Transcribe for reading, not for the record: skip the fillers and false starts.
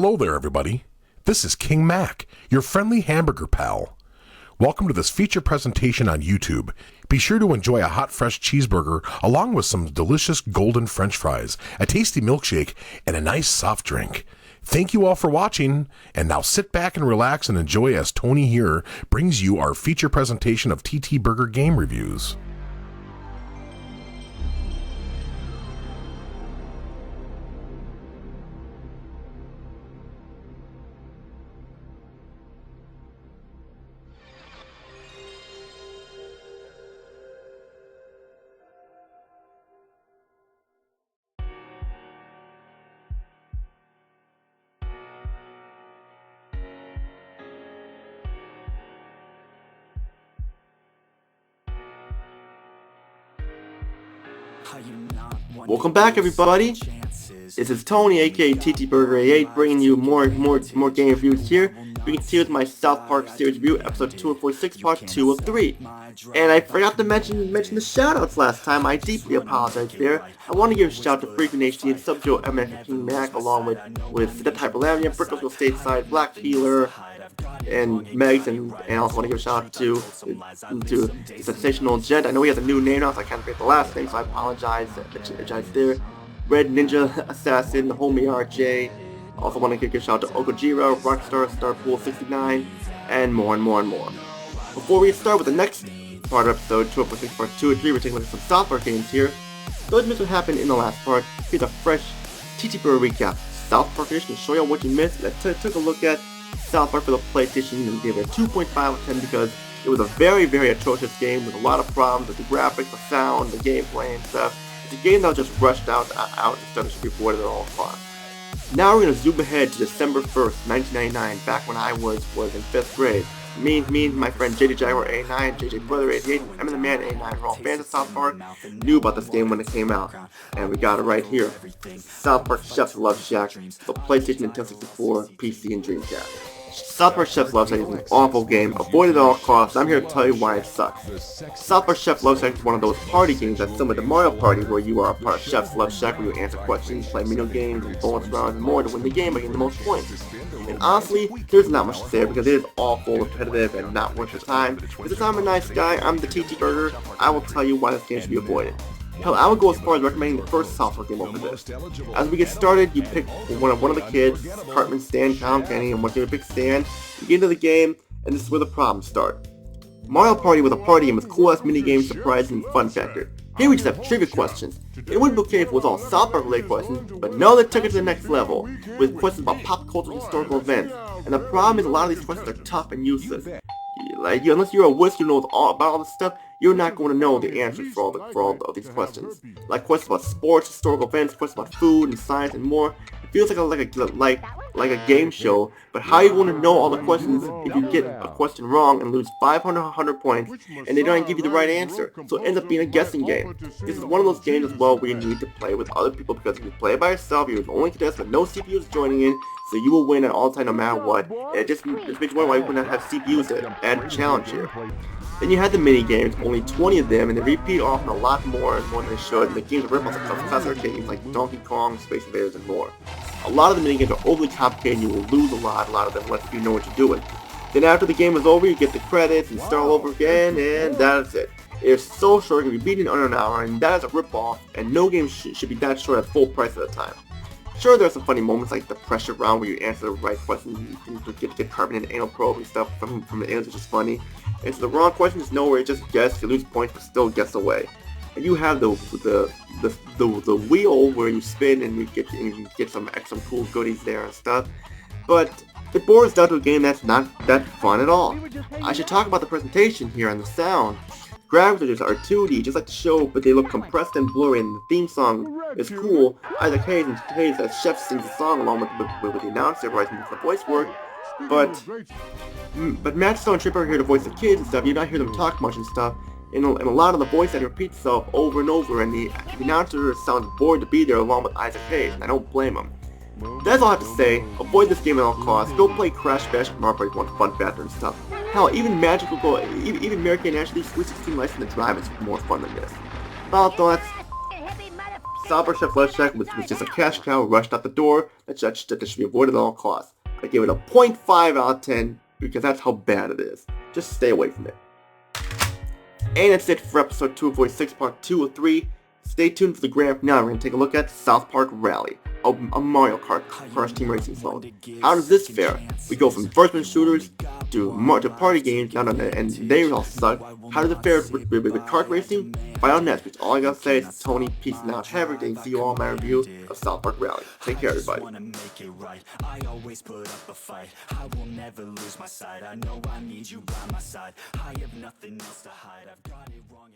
Hello there, everybody. This is King Mac, your friendly hamburger pal. Welcome to this feature presentation on YouTube. Be sure to enjoy a hot, fresh cheeseburger along with some delicious golden French fries, a tasty milkshake, and a nice soft drink. Thank you all for watching, and now sit back and relax and enjoy as Tony here brings you our feature presentation of TTBurger game reviews. Welcome back, everybody. This is Tony, aka TTBurger 88, bringing you more game reviews here. We continue with my South Park series review, episode 246, part 2 of 3. And I forgot to mention the shoutouts last time. I deeply apologize there. I want to give a shout out to Freakin' HD and Sub-Joe MX King Mac, along with the Type Lavia, Brickville Stateside, Black Peeler, and Megs, and I also want to give a shout out to Sensational Gent. I know he has a new name now, so I can't forget the last name, so I apologize there. Red Ninja Assassin, Homie RJ. Also want to give a shout out to Okojiro, Rockstar, Starpool 69, and more and more and more. Before we start with the next part of episode 246 part 2 and 3, we're taking a look at some South Park games here. Those missed what happened in the last part. Here's a fresh TTBurger recap. South Park edition to show you what you missed. I took a look at South Park for the PlayStation and gave it a 2.5 out of 10 because it was a very, very atrocious game with a lot of problems with the graphics, the sound, the gameplay and stuff. It's a game that was just rushed out instead of should be avoided at all costs. Now we're going to zoom ahead to December 1st, 1999, back when I was in 5th grade. Me and my friend JJ Jaguar 89, JJ Brother 88, and Emma the Man 89 were all fans of South Park, knew about this game when it came out, and we got it right here. South Park Chef's Luv Shack for PlayStation, Nintendo 64, PC, and Dreamcast. South Park Chef's Luv Shack is an awful game, avoid it at all costs. I'm here to tell you why it sucks. South Park Chef's Luv Shack is one of those party games that's similar to Mario Party, where you are a part of Chef's Luv Shack, where you answer questions, play mini games, and bonus rounds, and more to win the game by getting the most points. And honestly, there's not much to say because it is awful, repetitive, and not worth your time. Because I'm a nice guy, I'm the TTBurger, I will tell you why this game should be avoided. Hell, I would go as far as recommending the first South Park game over this. As we get started, you pick one of the kids, Cartman, Stan, Count, Kenny, and once you pick Stan, you get into the game, and this is where the problems start. Mario Party was a party game with cool-ass mini-games, surprises, and fun factor. Here we just have trivia questions. It would be okay if it was all South Park related questions, but no, they took it to the next level, with questions about pop culture and historical events. And the problem is a lot of these questions are tough and useless. Unless you're a wizard who knows all about all this stuff, you're not going to know the answers for all of these questions. Like questions about sports, historical events, questions about food and science and more. It feels like a game show, but how are you going to know all the questions if you get a question wrong and lose 500 points and they don't give you the right answer? So it ends up being a guessing game. This is one of those games as well where you need to play with other people because if you play by yourself, you're the only contestant with no CPUs joining in, so you will win at all time no matter what. And it just makes you wonder why you would not have CPUs to add a challenge here. Then you had the mini games, only 20 of them, and they repeat often a lot more than they should. And the games are rip-offs of classic games like Donkey Kong, Space Invaders, and more. A lot of the mini games are overly complicated, and you will lose a lot of them unless you know what you're doing. Then after the game is over, you get the credits and start all over again, and that's it. It's so short, it can be beaten in under an hour, and that is a rip-off, and no game should be that short at full price at a time. Sure, there are some funny moments like the pressure round where you answer the right question and you get Cartman and anal probe and stuff from the aliens, which is funny. Answer the wrong question is nowhere, just guess, you lose points but still guess away. And you have the wheel where you spin and you get some cool goodies there and stuff. But it boils down to a game that's not that fun at all. I should talk about the presentation here and the sound. Graphics are 2D, just like the show, but they look compressed and blurry, and the theme song is cool. Isaac Hayes as Chef sings the song along with the announcer, writing the voice work. But Matt Stone and Tripper are here to voice the kids and stuff. You don't hear them talk much and stuff. And a lot of the voice that repeats itself over and over, and the announcer sounds bored to be there along with Isaac Hayes, and I don't blame him. That's all I have to say. Avoid this game at all costs. Go play Crash Bash Mario Party 1 fun factor and stuff. Hell, even even Mary Kay and Ashley Sweet 16 License to Drive is more fun than this. Well, that's South Chef Luv Shack was just a cash cow rushed out the door that should be avoided at all costs. I give it a 0.5 out of 10 because that's how bad it is. Just stay away from it. And that's it for episode 246, part 2 of 3. Stay tuned for the grand finale. We're going to take a look at South Park Rally, a Mario Kart Crash Team Racing clone. How does this fare? We go from first-person shooters to party games, and they all suck. How does it fare with kart racing? Find out next, because all I gotta say is Tony, peace out, have a great day, see you all in my review of South Park Rally. Take care, everybody. I always put up a fight. I will never lose my side. I know I need you by my side. I have nothing else to hide. I've got it wrong.